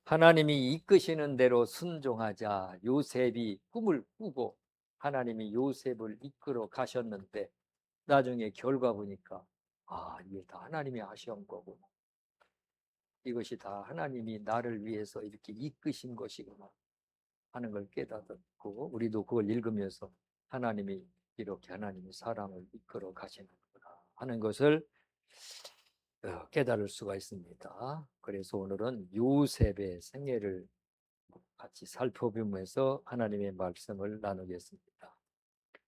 하나님이 이끄시는 대로 순종하자. 요셉이 꿈을 꾸고 하나님이 요셉을 이끌어 가셨는데 나중에 결과 보니까 이게 다 하나님이 하신 거구나. 이것이 다 하나님이 나를 위해서 이렇게 이끄신 것이구나 하는 걸 깨닫고, 우리도 그걸 읽으면서 하나님이 이렇게 하나님이 사람을 이끌어 가시는구나 하는 것을 깨달을 수가 있습니다. 그래서 오늘은 요셉의 생애를 같이 살펴보면서 하나님의 말씀을 나누겠습니다.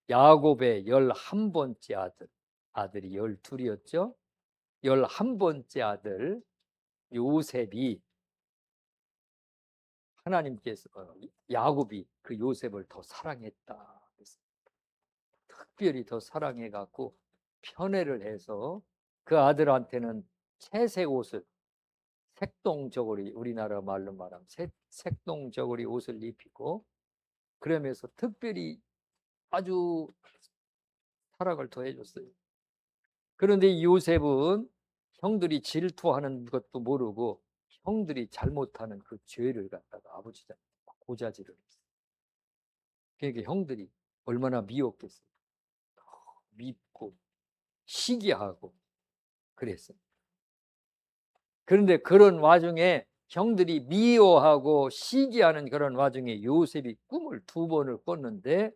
야곱의 11번째 아들이 12이었죠. 11번째 아들 요셉이 하나님께서 야곱이 그 요셉을 더 사랑했다. 특별히 더 사랑해 갖고 편애를 해서 그 아들한테는 채색 옷을, 색동저고리, 우리나라 말로 말하면 색동저고리 옷을 입히고, 그러면서 특별히 아주 사랑을 더해줬어요. 그런데 요셉은 형들이 질투하는 것도 모르고 형들이 잘못하는 그 죄를 갖다가 아버지가 고자질을 했어요. 그러니까 형들이 얼마나 미웠겠어요. 밉고 시기하고 그랬어요. 그런데 그런 와중에 형들이 미워하고 시기하는 그런 와중에 요셉이 꿈을 2번을 꿨는데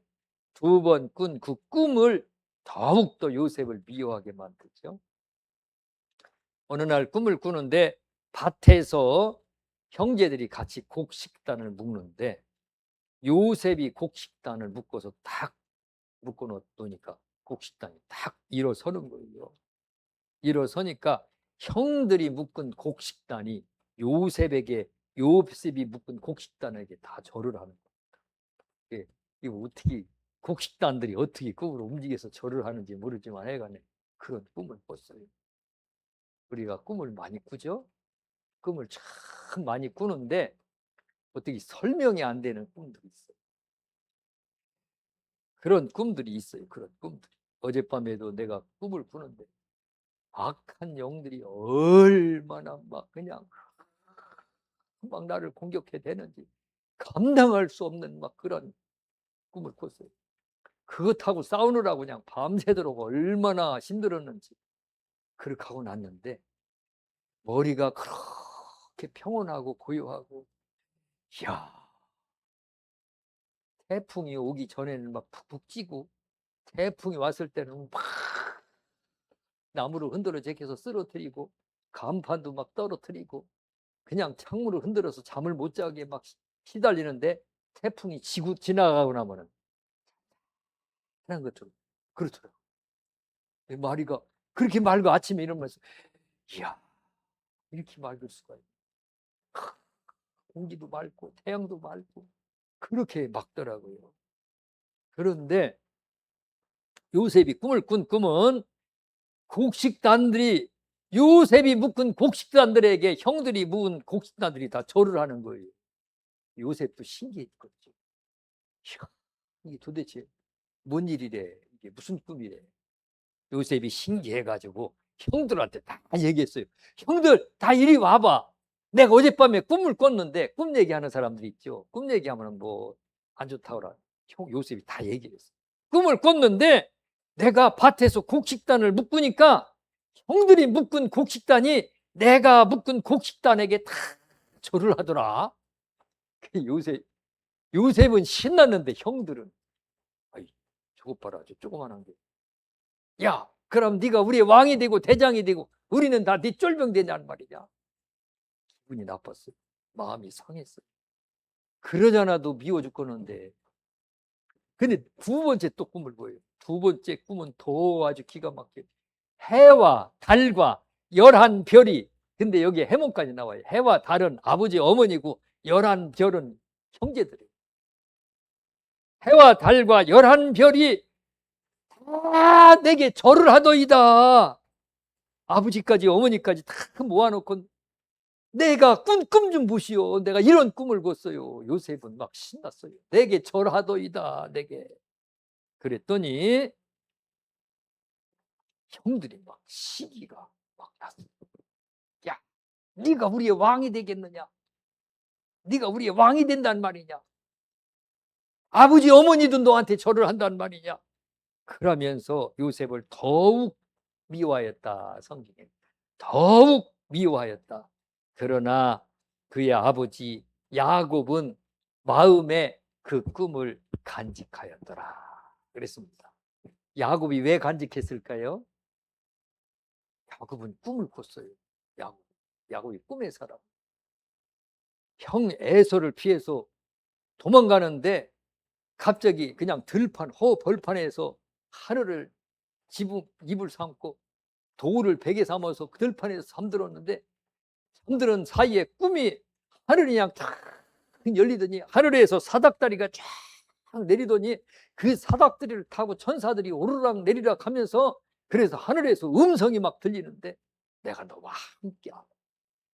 2번 꾼 그 꿈을 더욱더 요셉을 미워하게 만들죠. 어느 날 꿈을 꾸는데 밭에서 형제들이 같이 곡식단을 묶는데 요셉이 곡식단을 묶어서 딱 묶어 놓으니까 곡식단이 딱 일어서는 거예요. 일어서니까 형들이 묶은 곡식단이 요셉이 묶은 곡식단에게 다 절을 하는 거예요. 이거 어떻게 곡식단들이 어떻게 꿈으로 움직여서 절을 하는지 모르지만 하여간에 그런 꿈을 꿨어요. 우리가 꿈을 많이 꾸죠. 꿈을 참 많이 꾸는데 어떻게 설명이 안 되는 꿈들이 있어요. 그런 꿈들이 있어요. 그런 꿈들이. 어젯밤에도 내가 꿈을 꾸는데 악한 영들이 얼마나 막 그냥 막 나를 공격해 대는지 감당할 수 없는 막 그런 꿈을 꿨어요. 그것하고 싸우느라고 그냥 밤새도록 얼마나 힘들었는지. 그렇게 하고 났는데 머리가 그렇게 평온하고 고요하고, 이야, 태풍이 오기 전에는 막 푹푹 찌고 태풍이 왔을 때는 막 나무를 흔들어 제껴서 쓰러뜨리고 간판도 막 떨어뜨리고 그냥 창문을 흔들어서 잠을 못 자게 막 시달리는데 태풍이 지나가고 나면은 하는 것처럼 그렇더라고. 마리가 그렇게 맑고 아침에 일어나면서 이야, 이렇게 맑을 수가 있네. 공기도 맑고 태양도 맑고 그렇게 맑더라고요. 그런데 요셉이 꿈을 꾼 꿈은 곡식단들이 요셉이 묶은 곡식단들에게 형들이 묶은 곡식단들이 다 절을 하는 거예요. 요셉도 신기했거든요. 이게 도대체 뭔 일이래? 이게 무슨 꿈이래? 요셉이 신기해가지고 형들한테 다 얘기했어요. 형들 다 이리 와봐. 내가 어젯밤에 꿈을 꿨는데, 꿈 얘기하는 사람들이 있죠. 꿈 얘기하면 뭐 안 좋다고 그래. 요셉이 다 얘기했어요. 꿈을 꿨는데 내가 밭에서 곡식단을 묶으니까 형들이 묶은 곡식단이 내가 묶은 곡식단에게 다 절을 하더라. 요셉은 신났는데 형들은 아이, 저것 봐라, 저 조그만한 게. 야, 그럼 네가 우리의 왕이 되고 대장이 되고 우리는 다 네 쫄병 되냐는 말이냐. 기분이 나빴어요. 마음이 상했어요. 그러잖아도 미워 죽겠는데. 근데 2번째 또 꿈을 꿔요. 2번째 꿈은 더 아주 기가 막혀요. 해와 달과 11별이, 근데 여기에 해몽까지 나와요. 해와 달은 아버지 어머니고 11별은 형제들이에요. 해와 달과 11별이 다 내게 절을 하더이다. 아버지까지 어머니까지 다 모아놓고 내가 꾼 꿈 좀 보시오. 내가 이런 꿈을 꿨어요. 요셉은 막 신났어요. 내게 절하더이다. 내게. 그랬더니 형들이 막 시기가 막 났어요. 야, 네가 우리의 왕이 되겠느냐? 네가 우리의 왕이 된단 말이냐? 아버지 어머니도 너한테 절을 한단 말이냐? 그러면서 요셉을 더욱 미워하였다. 성경에 더욱 미워하였다. 그러나 그의 아버지 야곱은 마음에 그 꿈을 간직하였더라. 그랬습니다. 야곱이 왜 간직했을까요? 야곱은 꿈을 꿨어요. 야곱이 꿈의 사람. 형 에서를 피해서 도망가는데 갑자기 그냥 벌판에서 하늘을 입을 삼고 돌을 베개 삼아서 그 들판에서 잠들었는데, 잠드는 사이에 꿈이 하늘이 그냥 탁 열리더니 하늘에서 사닥다리가 쫙 내리더니 그 사닥다리를 타고 천사들이 오르락 내리락 하면서, 그래서 하늘에서 음성이 막 들리는데, 내가 너와 함께하고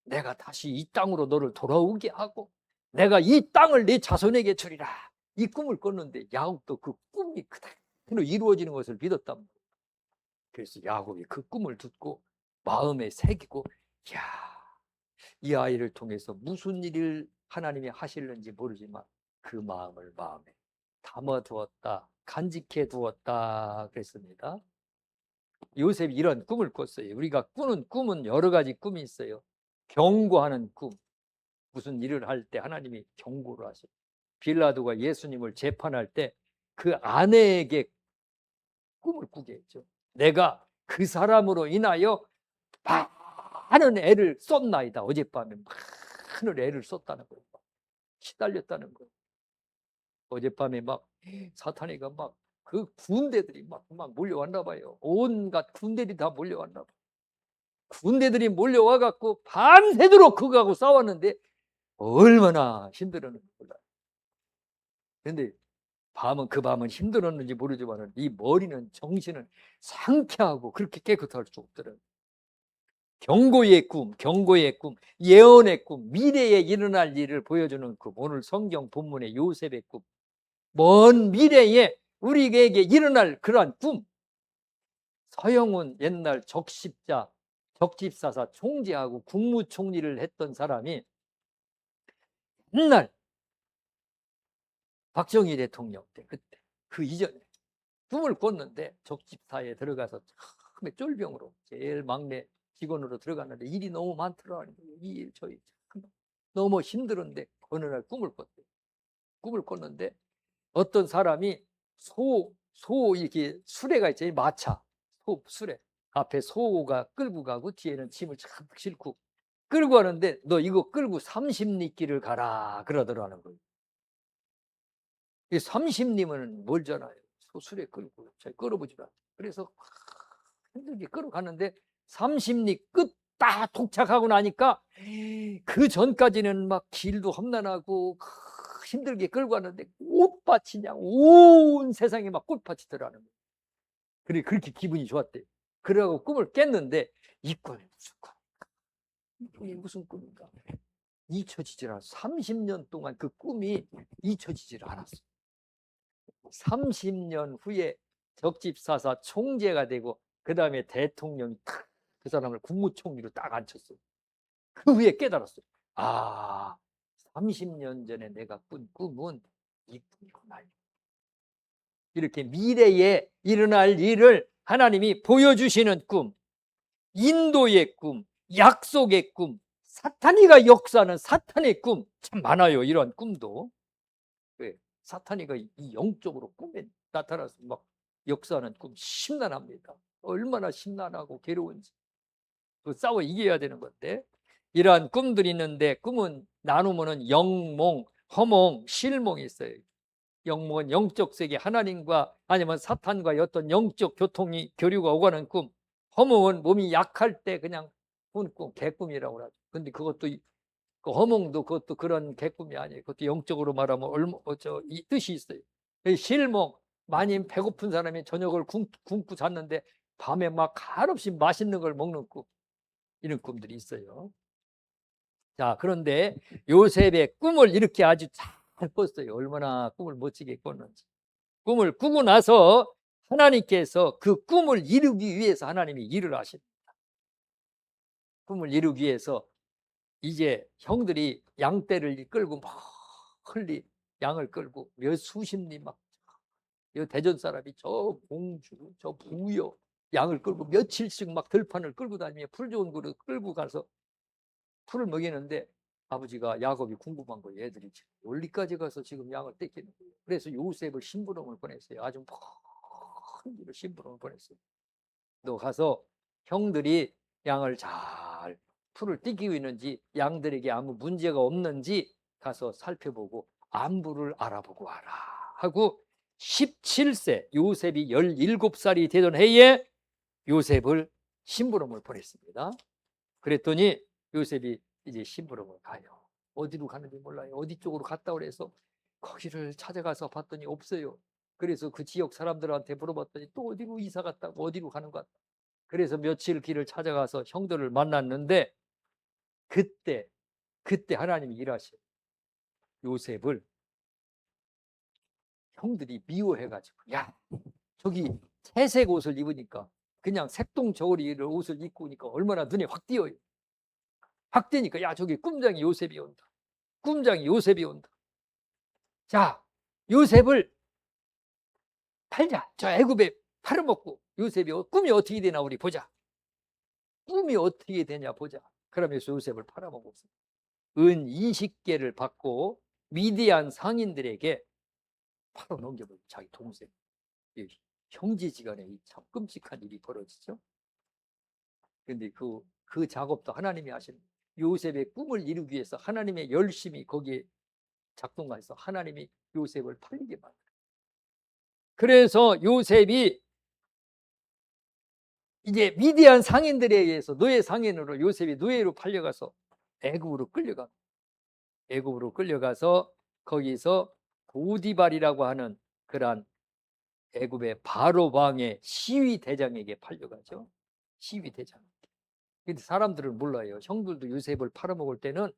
내가 다시 이 땅으로 너를 돌아오게 하고 내가 이 땅을 내 자손에게 주리라. 이 꿈을 꿨는데 야곱도 그 꿈이 그대로 이루어지는 것을 믿었단 말이에요. 그래서 야곱이 그 꿈을 듣고 마음에 새기고, 이야, 이 아이를 통해서 무슨 일을 하나님이 하실는지 모르지만 그 마음을 마음에 담아두었다, 간직해 두었다 그랬습니다. 요셉이 이런 꿈을 꿨어요. 우리가 꾸는 꿈은 여러 가지 꿈이 있어요. 경고하는 꿈, 무슨 일을 할 때 하나님이 경고를 하셔요. 빌라도가 예수님을 재판할 때 그 아내에게 꿈을 꾸게 했죠. 내가 그 사람으로 인하여 많은 애를 쏟나이다. 어젯밤에 많은 애를 쏟다는 거예요. 시달렸다는 거예요. 어젯밤에 막 사탄이가 막 그 군대들이 막 몰려왔나 봐요. 온갖 군대들이 다 몰려왔나 봐요. 군대들이 몰려와 갖고 밤새도록 그거하고 싸웠는데 얼마나 힘들었는지 몰라요. 그런데 그 밤은 힘들었는지 모르지만 이 머리는, 정신은 상쾌하고 그렇게 깨끗할 수 없더라고요. 경고의 꿈, 예언의 꿈, 미래에 일어날 일을 보여주는 꿈. 오늘 성경 본문의 요셉의 꿈, 먼 미래에 우리에게 일어날 그러한 꿈. 서영훈 옛날 적십사사 총재하고 국무총리를 했던 사람이 옛날 박정희 대통령 때, 그때 그 이전에 꿈을 꿨는데 적십사에 들어가서 처음에 쫄병으로 제일 막내 직원으로 들어갔는데 일이 너무 많더라고요. 이 일 저 일 너무 힘들었는데 어느 날 꿈을 꿨대요. 꿈을 꿨는데 어떤 사람이 이렇게 수레가 있잖아요. 마차, 수레 앞에 소가 끌고 가고 뒤에는 짐을 잔뜩 싣고 끌고 가는데, 너 이거 끌고 30리길을 가라 그러더라는 거예요. 이 30리면 멀잖아요. 수레 끌고 잘 끌어보지라. 그래서 힘들게 끌어가는데 30리 끝 딱 도착하고 나니까 그 전까지는 막 길도 험난하고 힘들게 끌고 갔는데 꽃밭이 그냥 온 세상에 막 꽃밭이 들어가는 거예요. 그래, 그렇게 기분이 좋았대요. 그러고 꿈을 깼는데 이 꿈이 무슨 꿈인가? 이 무슨 꿈인가? 잊혀지질 않았어. 30년 동안 그 꿈이 잊혀지질 않았어. 30년 후에 적집사사 총재가 되고 그 다음에 대통령이 탁 그 사람을 국무총리로 딱 앉혔어요. 그 후에 깨달았어요. 30년 전에 내가 꾼 꿈은 이 꿈이구나. 이렇게 미래에 일어날 일을 하나님이 보여주시는 꿈, 인도의 꿈, 약속의 꿈, 사탄이가 역사하는 사탄의 꿈, 참 많아요. 이런 꿈도. 사탄이가 이 영적으로 꿈에 나타나서 막 역사하는 꿈, 심란합니다. 얼마나 심란하고 괴로운지. 싸워 이겨야 되는 건데, 이러한 꿈들이 있는데, 꿈은 나누면은 영몽, 허몽, 실몽이 있어요. 영몽은 영적 세계, 하나님과 아니면 사탄과의 어떤 영적 교류가 오가는 꿈. 허몽은 몸이 약할 때 그냥 꾼 꿈, 개꿈이라고 하죠. 근데 그것도 그 허몽도 그것도 그런 개꿈이 아니에요. 그것도 영적으로 말하면 이 뜻이 있어요. 실몽, 많이 배고픈 사람이 저녁을 굶고 잤는데 밤에 막 한없이 맛있는 걸 먹는 꿈, 이런 꿈들이 있어요. 자, 그런데 요셉의 꿈을 이렇게 아주 잘 꿨어요. 얼마나 꿈을 멋지게 꿨는지. 꿈을 꾸고 나서 하나님께서 그 꿈을 이루기 위해서 하나님이 일을 하십니다. 꿈을 이루기 위해서 이제 형들이 양떼를 끌고 멀리 양을 끌고 몇 수십리 막 대전 사람이 저 공주 저 부여 양을 끌고 며칠씩 막 들판을 끌고 다니며 풀 좋은 그릇 끌고 가서 풀을 먹이는데 아버지가 야곱이 궁금한 거예요. 애들이 어디까지 가서 지금 양을 떼기는 거예요. 그래서 요셉을 심부름을 보냈어요. 아주 큰 길을 심부름을 보냈어요. 너 가서 형들이 양을 잘 풀을 뜯기고 있는지 양들에게 아무 문제가 없는지 가서 살펴보고 안부를 알아보고 와라 하고 17세 요셉이 17살이 되던 해에 요셉을 심부름을 보냈습니다. 그랬더니 요셉이 이제 심부름을 가요. 어디로 가는지 몰라요. 어디 쪽으로 갔다 그래서 거기를 찾아가서 봤더니 없어요. 그래서 그 지역 사람들한테 물어봤더니 또 어디로 이사 갔다고 어디로 가는 것 같다. 그래서 며칠 길을 찾아가서 형들을 만났는데 그때 하나님이 일하셔요. 요셉을 형들이 미워해가지고 야 저기 채색 옷을 입으니까 그냥 색동 저고리 옷을 입고 오니까 얼마나 눈에 확 띄어요. 확 띄니까 야 저기 꿈장이 요셉이 온다. 꿈장이 요셉이 온다. 자 요셉을 팔자. 저 애굽에 팔아먹고 요셉이 꿈이 어떻게 되나 우리 보자. 꿈이 어떻게 되냐 보자. 그러면서 요셉을 팔아먹었어요. 은 20개를 받고 미디안 상인들에게 팔아 넘겨버린 자기 동생. 형제지간에 참 끔찍한 일이 벌어지죠. 그런데 그 작업도 하나님이 하시는 요셉의 꿈을 이루기 위해서 하나님의 열심히 거기에 작동해서 하나님이 요셉을 팔리게 만들어요. 그래서 요셉이 이제 미디안 상인들에 의해서 노예 상인으로 요셉이 노예로 팔려가서 애굽으로 끌려가서 거기서 보디발이라고 하는 그러한 애굽의 바로 왕의 시위 대장에게 팔려가죠. 시위 대장. 근데 사람들은 몰라요. 형들도 요셉을 팔아먹을 때는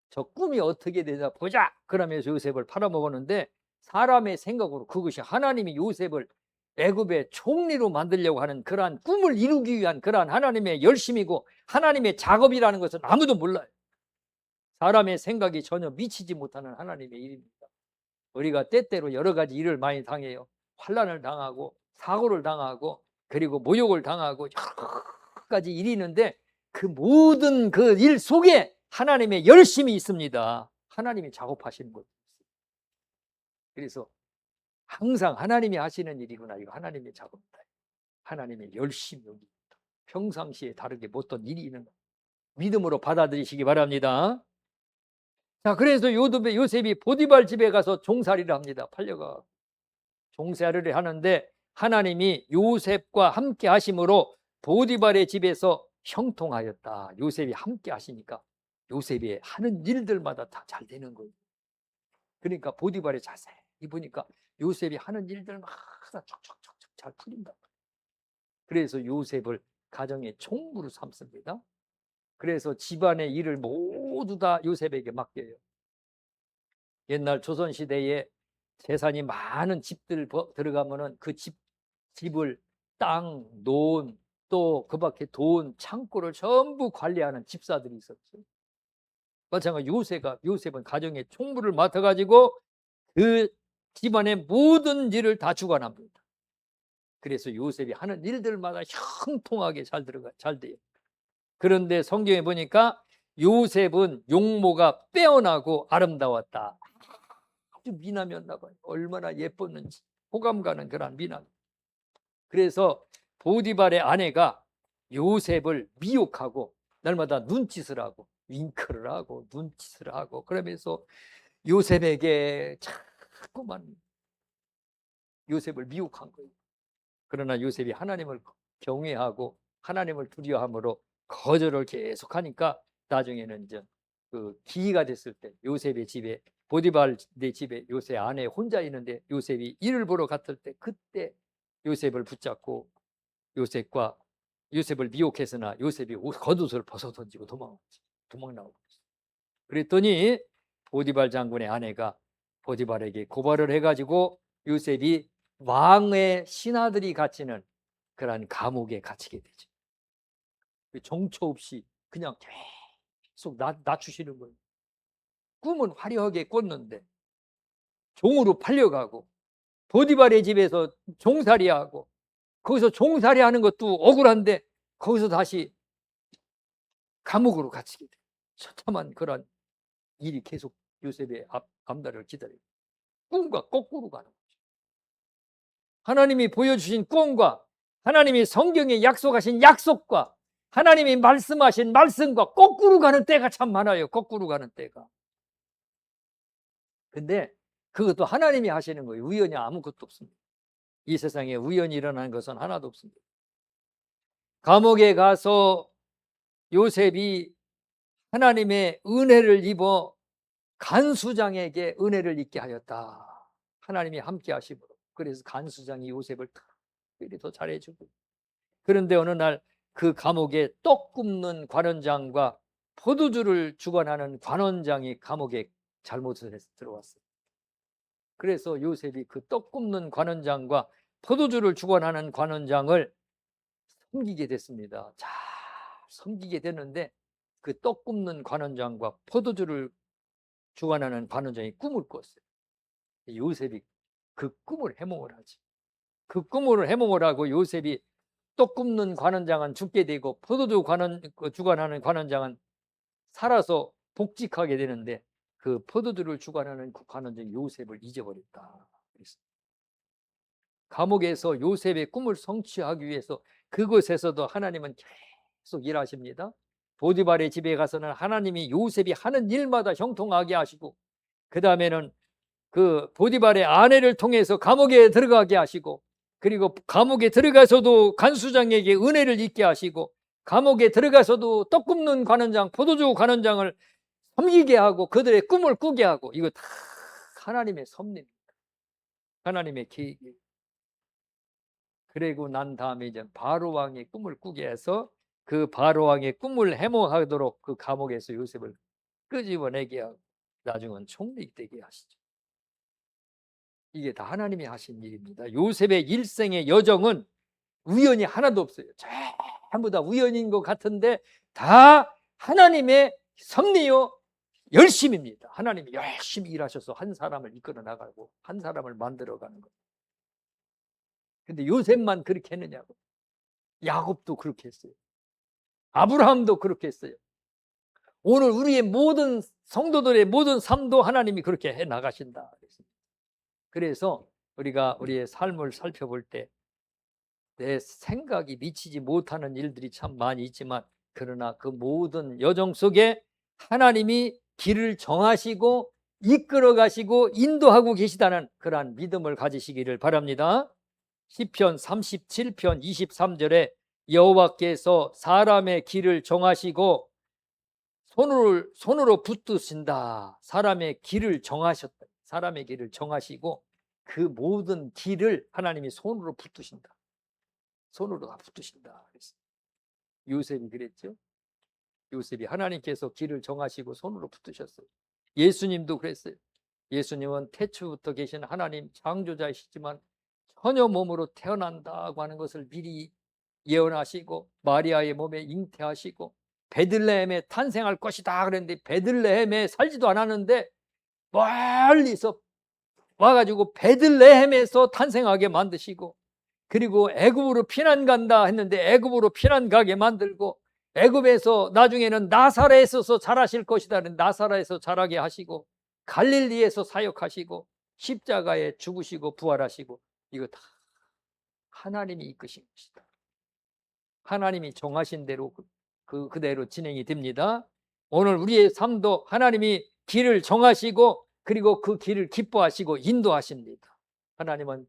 저 꿈이 어떻게 되냐 보자. 그러면서 요셉을 팔아먹었는데 사람의 생각으로 그것이 하나님이 요셉을 애굽의 총리로 만들려고 하는 그러한 꿈을 이루기 위한 그러한 하나님의 열심이고 하나님의 작업이라는 것은 아무도 몰라요. 사람의 생각이 전혀 미치지 못하는 하나님의 일입니다. 우리가 때때로 여러 가지 일을 많이 당해요. 환난을 당하고 사고를 당하고 그리고 모욕을 당하고 여러 가지 일이 있는데 그 모든 그 일 속에 하나님의 열심이 있습니다. 하나님이 작업하시는 거죠. 그래서 항상 하나님이 하시는 일이구나. 이거 하나님의 작업이다. 하나님의 열심이 여기 있다. 평상시에 다르게 못던 일이 있는 거 믿음으로 받아들이시기 바랍니다. 자, 그래서 요셉이 보디발 집에 가서 종살이를 합니다. 팔려가 종살이를 하는데 하나님이 요셉과 함께 하심으로 보디발의 집에서 형통하였다. 요셉이 함께 하시니까 요셉이 하는 일들마다 다 잘 되는 거예요. 그러니까 보디발의 자세히 보니까 요셉이 하는 일들마다 척척척척 잘 풀린다. 그래서 요셉을 가정의 총무로 삼습니다. 그래서 집안의 일을 모두 다 요셉에게 맡겨요. 옛날 조선시대에 재산이 많은 집들 들어가면은 그 집을 땅, 논, 또 그 밖에 돈, 창고를 전부 관리하는 집사들이 있었죠. 마찬가지 요셉은 가정의 총무를 맡아가지고 그 집안의 모든 일을 다 주관합니다. 그래서 요셉이 하는 일들마다 형통하게 잘 돼요. 그런데 성경에 보니까 요셉은 용모가 빼어나고 아름다웠다. 아주 미남이었나 봐요. 얼마나 예뻤는지 호감 가는 그런 미남. 그래서 보디발의 아내가 요셉을 미혹하고 날마다 눈짓을 하고 윙크를 하고 눈짓을 하고 그러면서 요셉에게 자꾸만 요셉을 미혹한 거예요. 그러나 요셉이 하나님을 경외하고 하나님을 두려워함으로 거절을 계속하니까 나중에는 이제 그 기회가 됐을 때 요셉의 집에 보디발 내 집에 요셉 아내 혼자 있는데 요셉이 일을 보러 갔을 때 그때 요셉을 붙잡고 요셉을 미혹해서나 요셉이 겉옷을 벗어 던지고 도망 나오고 그랬더니 보디발 장군의 아내가 보디발에게 고발을 해가지고 요셉이 왕의 신하들이 갇히는 그러한 감옥에 갇히게 되죠. 정처 없이 그냥 계속 낮추시는 거예요. 꿈은 화려하게 꿨는데 종으로 팔려가고 보디발의 집에서 종살이하고 거기서 종살이하는 것도 억울한데 거기서 다시 감옥으로 갇히게 돼요. 처참한 그런 일이 계속 요셉의 앞날을 기다려요. 꿈과 거꾸로 가는 거죠. 하나님이 보여주신 꿈과 하나님이 성경에 약속하신 약속과 하나님이 말씀하신 말씀과 거꾸로 가는 때가 참 많아요. 거꾸로 가는 때가. 근데 그것도 하나님이 하시는 거예요. 우연이 아무것도 없습니다. 이 세상에 우연이 일어나는 것은 하나도 없습니다. 감옥에 가서 요셉이 하나님의 은혜를 입어 간수장에게 은혜를 입게 하였다. 하나님이 함께 하심으로. 그래서 간수장이 요셉을 특별히 더 잘해주고. 그런데 어느 날 그 감옥에 떡 굽는 관원장과 포도주를 주관하는 관원장이 감옥에 잘못을 해서 들어왔어요. 그래서 요셉이 그 떡 굽는 관원장과 포도주를 주관하는 관원장을 섬기게 됐습니다. 잘 섬기게 됐는데 그 떡 굽는 관원장과 포도주를 주관하는 관원장이 꿈을 꿨어요. 요셉이 그 꿈을 해몽을 하지. 그 꿈을 해몽을 하고 요셉이 떡 굽는 관원장은 죽게 되고 포도주 주관하는 관원장은 살아서 복직하게 되는데 그 포도주를 주관하는 그 관원장이 요셉을 잊어버렸다. 감옥에서 요셉의 꿈을 성취하기 위해서 그곳에서도 하나님은 계속 일하십니다. 보디발의 집에 가서는 하나님이 요셉이 하는 일마다 형통하게 하시고, 그 다음에는 그 보디발의 아내를 통해서 감옥에 들어가게 하시고, 그리고 감옥에 들어가서도 간수장에게 은혜를 입게 하시고, 감옥에 들어가서도 떡 굽는 관원장, 포도주 관원장을 섬기게 하고 그들의 꿈을 꾸게 하고, 이거 다 하나님의 섭리입니다. 하나님의 계획이에요. 그리고 난 다음에 이제 바로 왕의 꿈을 꾸게 해서 그 바로 왕의 꿈을 해몽하도록 그 감옥에서 요셉을 끄집어내게 하고 나중은 총리되게 하시죠. 이게 다 하나님이 하신 일입니다. 요셉의 일생의 여정은 우연이 하나도 없어요. 전부 다 우연인 것 같은데 다 하나님의 섭리요 열심입니다. 하나님이 열심히 일하셔서 한 사람을 이끌어 나가고 한 사람을 만들어가는 거예요. 근데 요셉만 그렇게 했느냐고. 야곱도 그렇게 했어요. 아브라함도 그렇게 했어요. 오늘 우리의 모든 성도들의 모든 삶도 하나님이 그렇게 해 나가신다. 그래서 우리가 우리의 삶을 살펴볼 때 내 생각이 미치지 못하는 일들이 참 많이 있지만, 그러나 그 모든 여정 속에 하나님이 길을 정하시고 이끌어 가시고 인도하고 계시다는 그러한 믿음을 가지시기를 바랍니다. 시편 37편 23절에 여호와께서 사람의 길을 정하시고 손으로 붙드신다. 사람의 길을 정하셨다. 사람의 길을 정하시고 그 모든 길을 하나님이 손으로 붙드신다. 손으로 다 붙드신다. 요셉이 그랬죠. 요셉이 하나님께서 길을 정하시고 손으로 붙드셨어요. 예수님도 그랬어요. 예수님은 태초부터 계신 하나님 창조자이시지만 처녀 몸으로 태어난다고 하는 것을 미리 예언하시고 마리아의 몸에 잉태하시고 베들레헴에 탄생할 것이다 그랬는데 베들레헴에 살지도 않았는데 멀리서 와가지고 베들레헴에서 탄생하게 만드시고, 그리고 애굽으로 피난 간다 했는데 애굽으로 피난 가게 만들고, 애굽에서 나중에는 나사렛에서 자라실 것이다 나사렛에서 자라게 하시고, 갈릴리에서 사역하시고 십자가에 죽으시고 부활하시고, 이거 다 하나님이 이끄신 것이다. 하나님이 정하신 대로 그대로 진행이 됩니다. 오늘 우리의 삶도 하나님이 길을 정하시고 그리고 그 길을 기뻐하시고 인도하십니다. 하나님은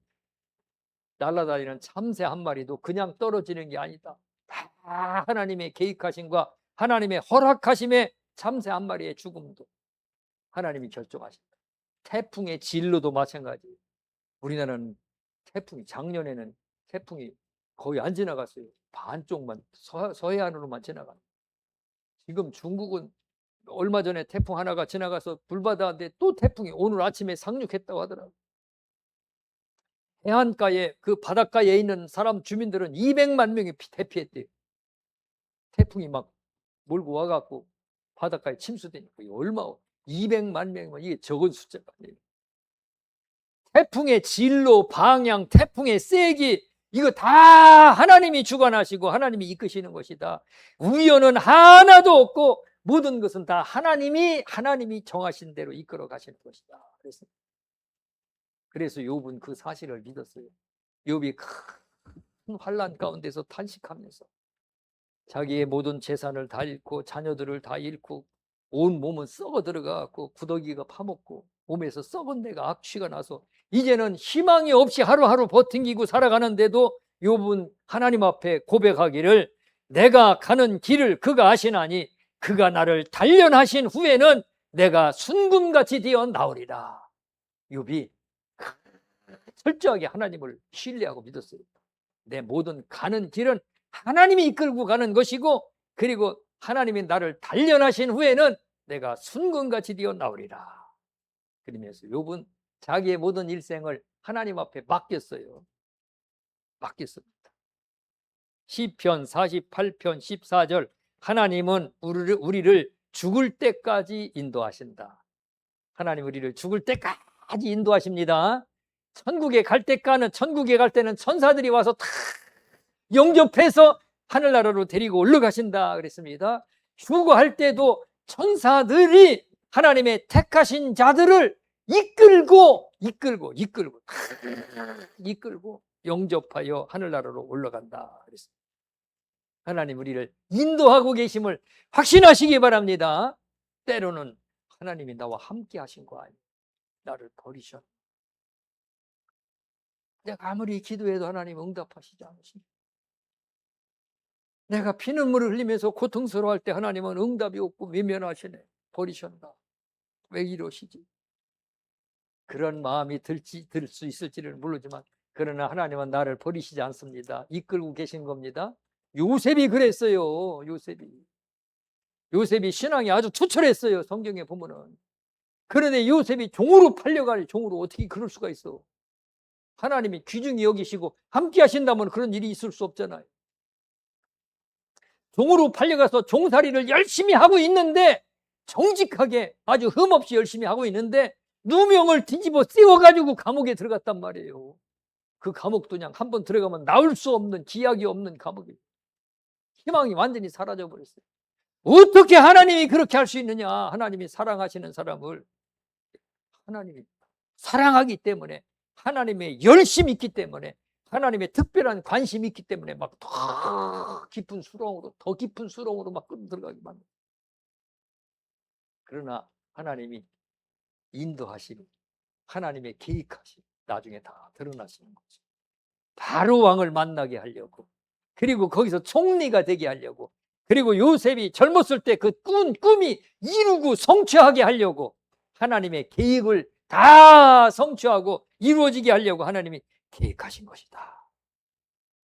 날아다니는 참새 한 마리도 그냥 떨어지는 게 아니다. 다 하나님의 계획하심과 하나님의 허락하심에 참새 한 마리의 죽음도 하나님이 결정하신다. 태풍의 진로도 마찬가지예요. 우리나라는 작년에는 태풍이 거의 안 지나갔어요. 반쪽만 서해안으로만 지나간. 지금 중국은 얼마 전에 태풍 하나가 지나가서 불바다인데 또 태풍이 오늘 아침에 상륙했다고 하더라고요. 해안가에 그 바닷가에 있는 사람 주민들은 200만 명이 대피했대요. 태풍이 막 몰고 와갖고 바닷가에 침수되니까 얼마 200만 명이면 이게 적은 숫자가 아니에요. 태풍의 진로, 방향, 태풍의 세기 이거 다 하나님이 주관하시고 하나님이 이끄시는 것이다. 우연은 하나도 없고 모든 것은 다 하나님이 정하신 대로 이끌어 가시는 것이다. 그래서 욥은 그 사실을 믿었어요. 욥이 큰 환난 가운데서 탄식하면서 자기의 모든 재산을 다 잃고 자녀들을 다 잃고 온 몸은 썩어 들어가고 구더기가 파먹고 몸에서 썩은 데가 악취가 나서 이제는 희망이 없이 하루하루 버팅기고 살아가는데도 욥은 하나님 앞에 고백하기를 내가 가는 길을 그가 아시나니 그가 나를 단련하신 후에는 내가 순금같이 되어 나오리라. 욥이 철저하게 하나님을 신뢰하고 믿었어요. 내 모든 가는 길은 하나님이 이끌고 가는 것이고 그리고 하나님이 나를 단련하신 후에는 내가 순금같이 되어 나오리라. 그러면서 욥은 자기의 모든 일생을 하나님 앞에 맡겼어요. 맡겼습니다. 시편 48편 14절 하나님은 우리를 죽을 때까지 인도하신다. 하나님 우리를 죽을 때까지 인도하십니다. 천국에 갈 때는 천사들이 와서 다 영접해서 하늘나라로 데리고 올라가신다 그랬습니다. 휴거할 때도 천사들이 하나님의 택하신 자들을 이끌고 영접하여 하늘나라로 올라간다 그랬습니다. 하나님 우리를 인도하고 계심을 확신하시기 바랍니다. 때로는 하나님이 나와 함께 하신 거 아니에요. 나를 버리셨. 내가 아무리 기도해도 하나님 응답하시지 않으십니다. 내가 피눈물을 흘리면서 고통스러워할 때 하나님은 응답이 없고 외면하시네. 버리셨나? 왜 이러시지? 그런 마음이 들 수 있을지는 모르지만 그러나 하나님은 나를 버리시지 않습니다. 이끌고 계신 겁니다. 요셉이 그랬어요. 요셉이 신앙이 아주 투철했어요. 성경에 보면은. 그런데 요셉이 종으로 팔려갈 종으로 어떻게 그럴 수가 있어? 하나님이 귀중히 여기시고 함께 하신다면 그런 일이 있을 수 없잖아요. 종으로 팔려가서 종살이를 열심히 하고 있는데 정직하게 아주 흠없이 열심히 하고 있는데 누명을 뒤집어 씌워가지고 감옥에 들어갔단 말이에요. 그 감옥도 그냥 한번 들어가면 나올 수 없는 기약이 없는 감옥이에요. 희망이 완전히 사라져버렸어요. 어떻게 하나님이 그렇게 할 수 있느냐? 하나님이 사랑하시는 사람을 하나님이 사랑하기 때문에 하나님의 열심이 있기 때문에 하나님의 특별한 관심이 있기 때문에 막 더 깊은 수렁으로 막 끌어들어가게 만듭니다. 그러나 하나님이 인도하시고 하나님의 계획하시고 나중에 다 드러나시는 거죠. 바로 왕을 만나게 하려고 그리고 거기서 총리가 되게 하려고 그리고 요셉이 젊었을 때 그 꿈이 이루고 성취하게 하려고 하나님의 계획을 다 성취하고 이루어지게 하려고 하나님이 계획하신 것이다.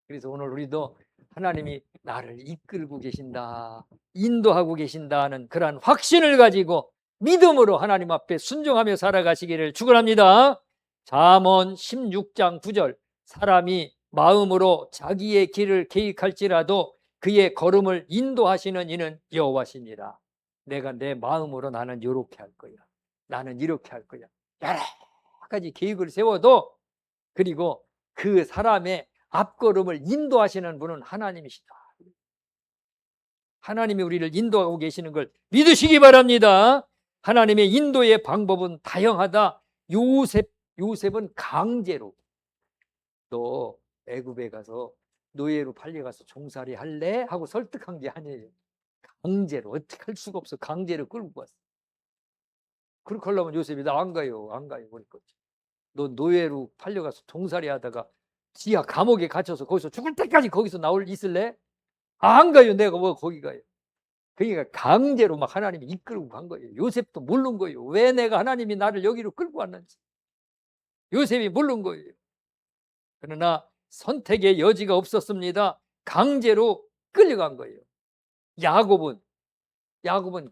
그래서 오늘 우리도 하나님이 나를 이끌고 계신다, 인도하고 계신다는 그러한 확신을 가지고 믿음으로 하나님 앞에 순종하며 살아가시기를 축원합니다. 잠언 16장 9절 사람이 마음으로 자기의 길을 계획할지라도 그의 걸음을 인도하시는 이는 여호와시니라. 내가 내 마음으로 나는 이렇게 할 거야. 나는 이렇게 할 거야. 여러 가지 계획을 세워도 그리고 그 사람의 앞걸음을 인도하시는 분은 하나님이시다. 하나님이 우리를 인도하고 계시는 걸 믿으시기 바랍니다. 하나님의 인도의 방법은 다양하다. 요셉은 강제로 너 애굽에 가서 노예로 팔려가서 종살이 할래? 하고 설득한 게 아니에요. 강제로 어떻게 할 수가 없어. 강제로 끌고 갔어. 그렇게 하려면 요셉이 나 안 가요. 그러니까 너 노예로 팔려가서 종살이 하다가 지하 감옥에 갇혀서 거기서 죽을 때까지 거기서 있을래? 안 가요. 내가 뭐 거기 가요. 그러니까 강제로 막 하나님이 이끌고 간 거예요. 요셉도 모르는 거예요. 왜 내가 하나님이 나를 여기로 끌고 왔는지. 요셉이 모르는 거예요. 그러나 선택의 여지가 없었습니다. 강제로 끌려간 거예요. 야곱은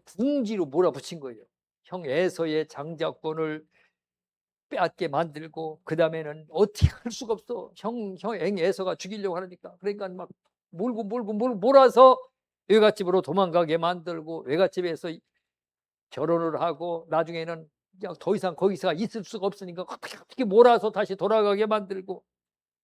궁지로 몰아붙인 거예요. 형 에서의 장자권을 빼앗게 만들고 그 다음에는 어떻게 할 수가 없어. 형 에서가 죽이려고 하니까 그러니까 막 몰고 몰아서 외갓집으로 도망가게 만들고 외갓집에서 결혼을 하고 나중에는 그냥 더 이상 거기서 있을 수가 없으니까 어떻게 몰아서 다시 돌아가게 만들고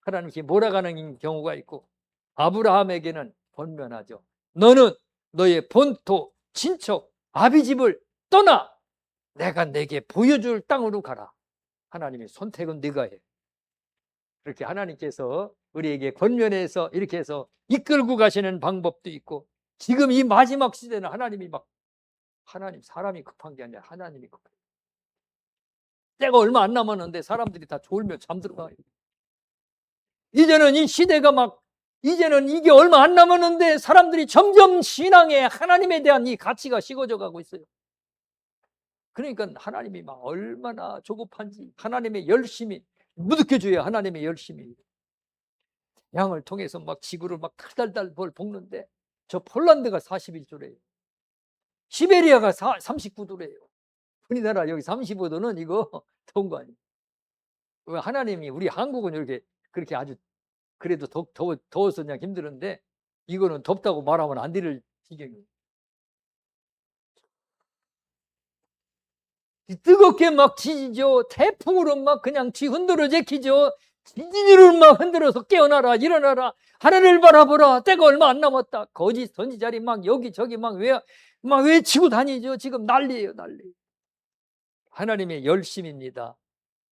하나님께 몰아가는 경우가 있고, 아브라함에게는 번면하죠. 너는 너의 본토 친척 아비집을 떠나 내가 내게 보여줄 땅으로 가라. 하나님의 선택은 네가 해. 그렇게 하나님께서 우리에게 권면해서 이렇게 해서 이끌고 가시는 방법도 있고, 지금 이 마지막 시대는 사람이 급한 게 아니라 하나님이 급해요. 때가 얼마 안 남았는데 사람들이 다 졸며 잠들어가요. 이제는 이 시대가 이제는 이게 얼마 안 남았는데 사람들이 점점 신앙에 하나님에 대한 이 가치가 식어져 가고 있어요. 그러니까 하나님이 얼마나 조급한지, 하나님의 열심이 느껴져야 하나님의 열심이. 양을 통해서 지구를 달달달 볶는데 저 폴란드가 41도래요. 시베리아가 39도래요. 우리나라 여기 35도는 이거 더운 거 아니에요. 왜 하나님이 우리 한국은 이렇게 그렇게 아주 그래도 더워서 그냥 힘들었는데 이거는 덥다고 말하면 안 될 지경이에요. 뜨겁게 지지죠. 태풍으로 그냥 흔들어 제키죠. 지진으로 흔들어서 깨어나라, 일어나라, 하늘을 바라보라, 때가 얼마 안 남았다. 거짓 선지자리 여기저기 외치고 다니죠. 지금 난리예요, 난리. 하나님의 열심입니다.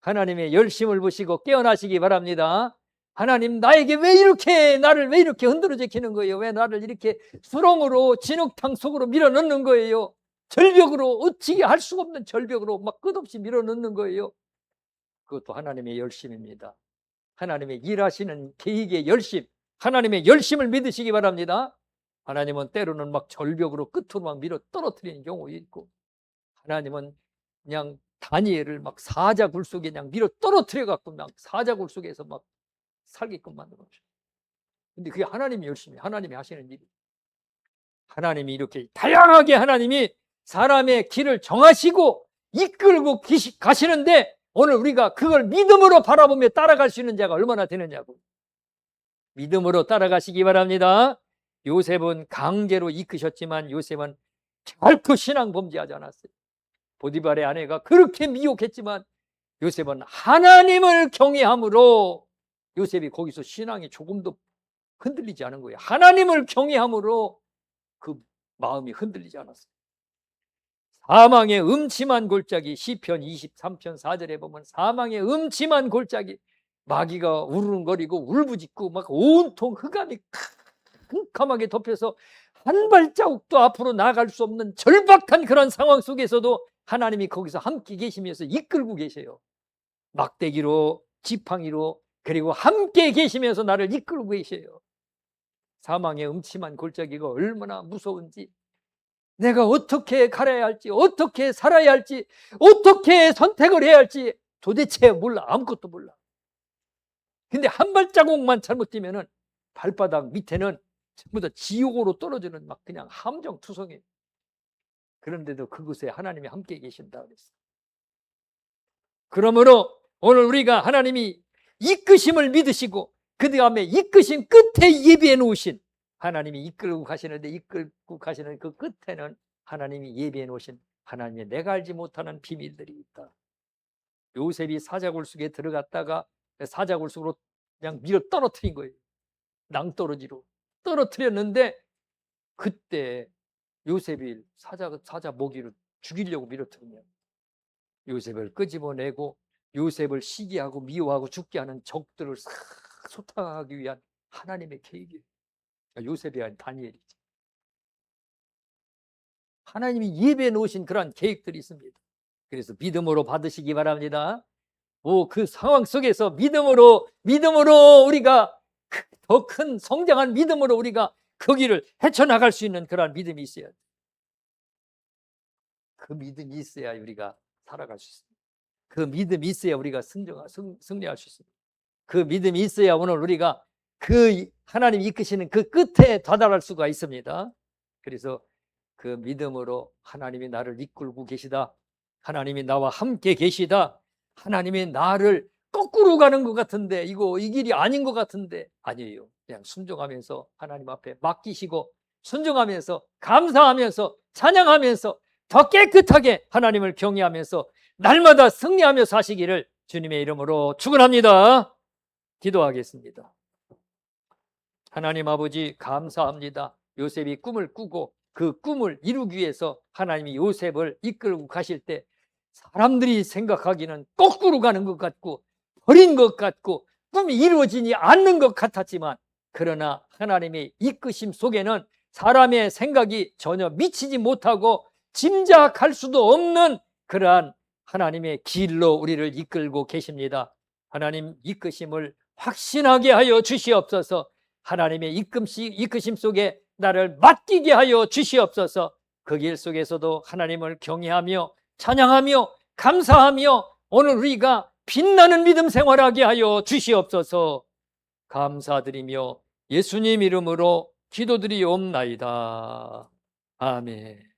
하나님의 열심을 보시고 깨어나시기 바랍니다. 하나님, 나에게 나를 왜 이렇게 흔들어 제키는 거예요? 왜 나를 이렇게 수렁으로 진흙탕 속으로 밀어넣는 거예요? 절벽으로, 어찌게 할 수가 없는 절벽으로 끝없이 밀어넣는 거예요. 그것도 하나님의 열심입니다. 하나님의 일하시는 계획의 열심, 하나님의 열심을 믿으시기 바랍니다. 하나님은 때로는 절벽으로 끝으로 밀어 떨어뜨리는 경우가 있고, 하나님은 그냥 다니엘을 사자굴 속에 그냥 밀어 떨어뜨려 갖고 사자굴 속에서 살게끔 만들어 주셔요. 근데 그게 하나님의 열심이, 하나님이 하시는 일이. 하나님이 이렇게 다양하게 하나님이 사람의 길을 정하시고 이끌고 가시는데, 오늘 우리가 그걸 믿음으로 바라보며 따라갈 수 있는 자가 얼마나 되느냐고. 믿음으로 따라가시기 바랍니다. 요셉은 강제로 이끄셨지만 요셉은 결코 신앙 범죄하지 않았어요. 보디발의 아내가 그렇게 미혹했지만 요셉은 하나님을 경외함으로, 요셉이 거기서 신앙이 조금도 흔들리지 않은 거예요. 하나님을 경외함으로 그 마음이 흔들리지 않았어요. 사망의 음침한 골짜기, 시편 23편 4절에 보면 사망의 음침한 골짜기, 마귀가 우르릉거리고 울부짖고 온통 흑암이 캄캄하게 덮여서 한 발자국도 앞으로 나아갈 수 없는 절박한 그런 상황 속에서도 하나님이 거기서 함께 계시면서 이끌고 계세요. 막대기로, 지팡이로, 그리고 함께 계시면서 나를 이끌고 계세요. 사망의 음침한 골짜기가 얼마나 무서운지, 내가 어떻게 가야 할지, 어떻게 살아야 할지, 어떻게 선택을 해야 할지 도대체 몰라. 아무것도 몰라. 근데 한 발자국만 잘못되면은 발바닥 밑에는 전부 다 지옥으로 떨어지는 그냥 함정투성이에요. 그런데도 그곳에 하나님이 함께 계신다 그랬어요. 그러므로 오늘 우리가 하나님이 이끄심을 믿으시고 그 다음에 이끄심 끝에 예비해 놓으신, 하나님이 이끌고 가시는 그 끝에는 하나님이 예비해 놓으신 하나님의 내가 알지 못하는 비밀들이 있다. 요셉이 사자굴 속에 들어갔다가 사자굴 속으로 그냥 밀어 떨어뜨린 거예요. 낭떠러지로 떨어뜨렸는데 그때 요셉이 사자 먹이로 죽이려고 밀어뜨리면 요셉을 끄집어내고 요셉을 시기하고 미워하고 죽게 하는 적들을 싹 소탕하기 위한 하나님의 계획이에요. 요셉이 아닌 다니엘이죠. 하나님이 예배해 놓으신 그런 계획들이 있습니다. 그래서 믿음으로 받으시기 바랍니다. 그 상황 속에서 믿음으로 우리가 더 큰 성장한 믿음으로 우리가 거기를 헤쳐나갈 수 있는 그런 믿음이 있어야 돼요. 그 믿음이 있어야 우리가 살아갈 수 있습니다. 그 믿음이 있어야 우리가 승리할 수 있습니다. 그 믿음이 있어야 오늘 우리가 그 하나님 이끄시는 그 끝에 다다를 수가 있습니다. 그래서 그 믿음으로 하나님이 나를 이끌고 계시다, 하나님이 나와 함께 계시다, 하나님이 나를 거꾸로 가는 것 같은데 이 길이 아닌 것 같은데 아니에요. 그냥 순종하면서 하나님 앞에 맡기시고 순종하면서 감사하면서 찬양하면서 더 깨끗하게 하나님을 경외하면서 날마다 승리하며 사시기를 주님의 이름으로 축원합니다. 기도하겠습니다. 하나님 아버지 감사합니다. 요셉이 꿈을 꾸고 그 꿈을 이루기 위해서 하나님이 요셉을 이끌고 가실 때 사람들이 생각하기는 거꾸로 가는 것 같고 버린 것 같고 꿈이 이루어지지 않는 것 같았지만, 그러나 하나님의 이끄심 속에는 사람의 생각이 전혀 미치지 못하고 짐작할 수도 없는 그러한 하나님의 길로 우리를 이끌고 계십니다. 하나님 이끄심을 확신하게 하여 주시옵소서. 하나님의 이끄심 속에 나를 맡기게 하여 주시옵소서. 그 길 속에서도 하나님을 경외하며 찬양하며 감사하며 오늘 우리가 빛나는 믿음 생활하게 하여 주시옵소서. 감사드리며 예수님 이름으로 기도드리옵나이다. 아멘.